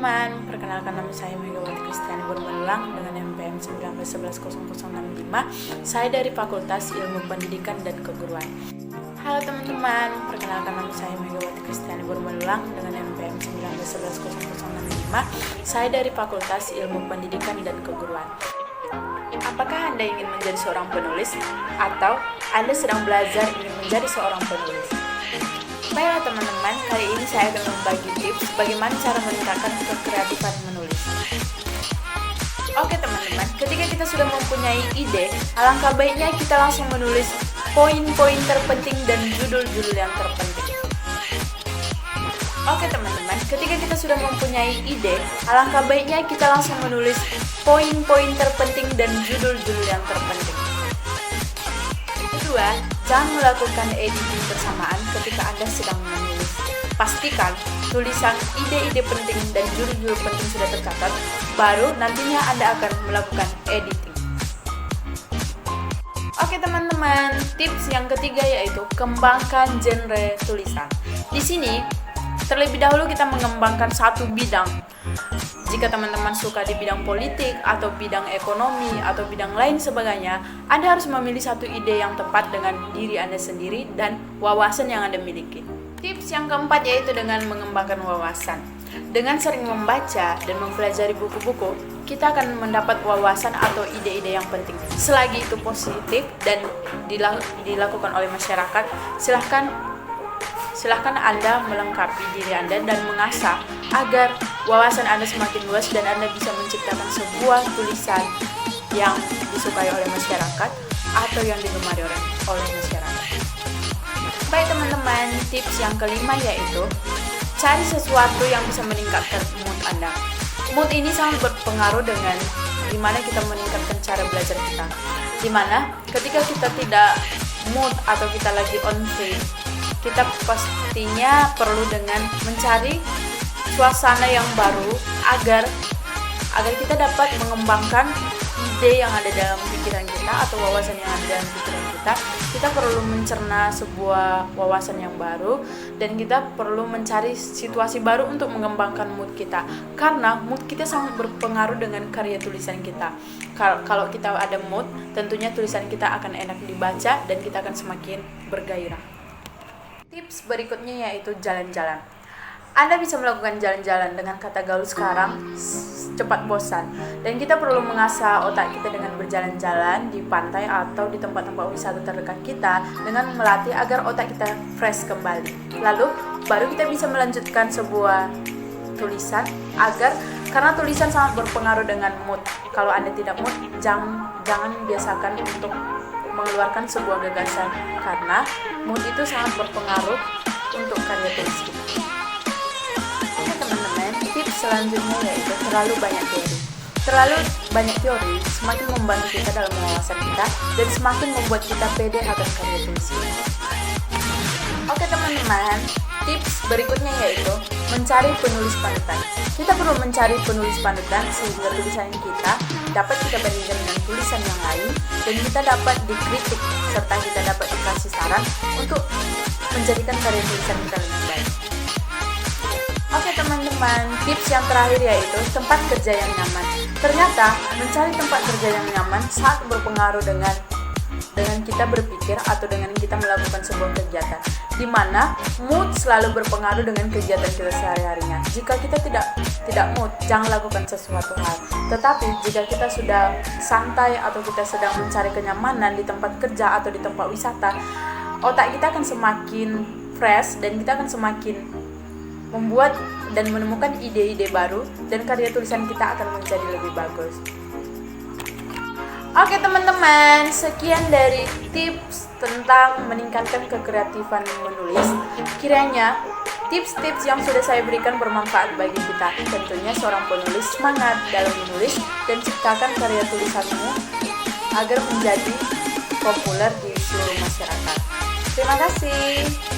teman-teman, perkenalkan nama saya Megawati Kristiani Bermelang dengan NPM 19110065. Saya dari Fakultas Ilmu Pendidikan dan Keguruan. Halo teman-teman, perkenalkan nama saya Megawati Kristiani Bermelang dengan NPM 19110065. Saya dari Fakultas Ilmu Pendidikan dan Keguruan. Apakah Anda ingin menjadi seorang penulis atau Anda sedang belajar ingin menjadi seorang penulis? Baiklah teman-teman, kali ini saya akan membagi tips bagaimana cara meningkatkan kekreatifan menulis. Oke teman-teman, ketika kita sudah mempunyai ide, alangkah baiknya kita langsung menulis poin-poin terpenting dan judul-judul yang terpenting. Oke teman-teman, ketika kita sudah mempunyai ide, alangkah baiknya kita langsung menulis poin-poin terpenting dan judul-judul yang terpenting. Kedua, jangan melakukan editing bersamaan ketika Anda sedang menulis. Pastikan tulisan ide-ide penting dan judul-judul penting sudah tercatat, baru nantinya Anda akan melakukan editing. Oke teman-teman, tips yang ketiga yaitu kembangkan genre tulisan. Di sini, terlebih dahulu kita mengembangkan satu bidang. Jika teman-teman suka di bidang politik atau bidang ekonomi atau bidang lain sebagainya, Anda harus memilih satu ide yang tepat dengan diri Anda sendiri dan wawasan yang Anda miliki. Tips yang keempat yaitu dengan mengembangkan wawasan. Dengan sering membaca dan mempelajari buku-buku, kita akan mendapat wawasan atau ide-ide yang penting. Selagi itu positif dan dilakukan oleh masyarakat, silahkan Anda melengkapi diri Anda dan mengasah agar wawasan Anda semakin luas dan Anda bisa menciptakan sebuah tulisan yang disukai oleh masyarakat atau yang digemari oleh masyarakat. Baik teman-teman, tips yang kelima yaitu cari sesuatu yang bisa meningkatkan mood Anda. Mood ini sangat berpengaruh dengan gimana kita meningkatkan cara belajar kita. Dimana ketika kita tidak mood atau kita lagi on fire, kita pastinya perlu dengan mencari suasana yang baru agar kita dapat mengembangkan ide yang ada dalam pikiran kita atau wawasan yang ada dalam pikiran kita. Kita perlu mencerna sebuah wawasan yang baru dan kita perlu mencari situasi baru untuk mengembangkan mood kita. Karena mood kita sangat berpengaruh dengan karya tulisan kita. Kalau kita ada mood, tentunya tulisan kita akan enak dibaca dan kita akan semakin bergairah. Tips berikutnya yaitu jalan-jalan. Anda bisa melakukan jalan-jalan dengan kata gaul sekarang, cepat bosan. Dan kita perlu mengasah otak kita dengan berjalan-jalan di pantai atau di tempat-tempat wisata terdekat kita dengan melatih agar otak kita fresh kembali. Lalu, baru kita bisa melanjutkan sebuah tulisan karena tulisan sangat berpengaruh dengan mood. Kalau Anda tidak mood, jangan biasakan untuk mengeluarkan sebuah gagasan karena mood itu sangat berpengaruh untuk karya tulis kita. Oke teman-teman, tips selanjutnya yaitu terlalu banyak teori semakin membantu kita dalam wawasan kita dan semakin membuat kita pede akan karya tulis kita. Oke teman-teman, tips berikutnya yaitu mencari penulis panutan. Kita perlu mencari penulis panutan sehingga tulisan kita dapat kita bandingkan dengan tulisan yang lain dan kita dapat dikritik serta kita dapat dikasih saran untuk menjadikan karya tulisan kita lebih baik. Oke teman-teman, tips yang terakhir yaitu tempat kerja yang nyaman. Ternyata mencari tempat kerja yang nyaman sangat berpengaruh dengan kita berpikir atau dengan kita melakukan sebuah kegiatan, di mana mood selalu berpengaruh dengan kegiatan kita sehari-harinya. Jika kita tidak mood, jangan lakukan sesuatu hal. Tetapi jika kita sudah santai atau kita sedang mencari kenyamanan di tempat kerja atau di tempat wisata, otak kita akan semakin fresh dan kita akan semakin membuat dan menemukan ide-ide baru dan karya tulisan kita akan menjadi lebih bagus. Oke teman-teman, sekian dari tips tentang meningkatkan kekreatifan menulis. Kiranya tips-tips yang sudah saya berikan bermanfaat bagi kita. Tentunya seorang penulis semangat dalam menulis dan ciptakan karya tulisanmu agar menjadi populer di seluruh masyarakat. Terima kasih.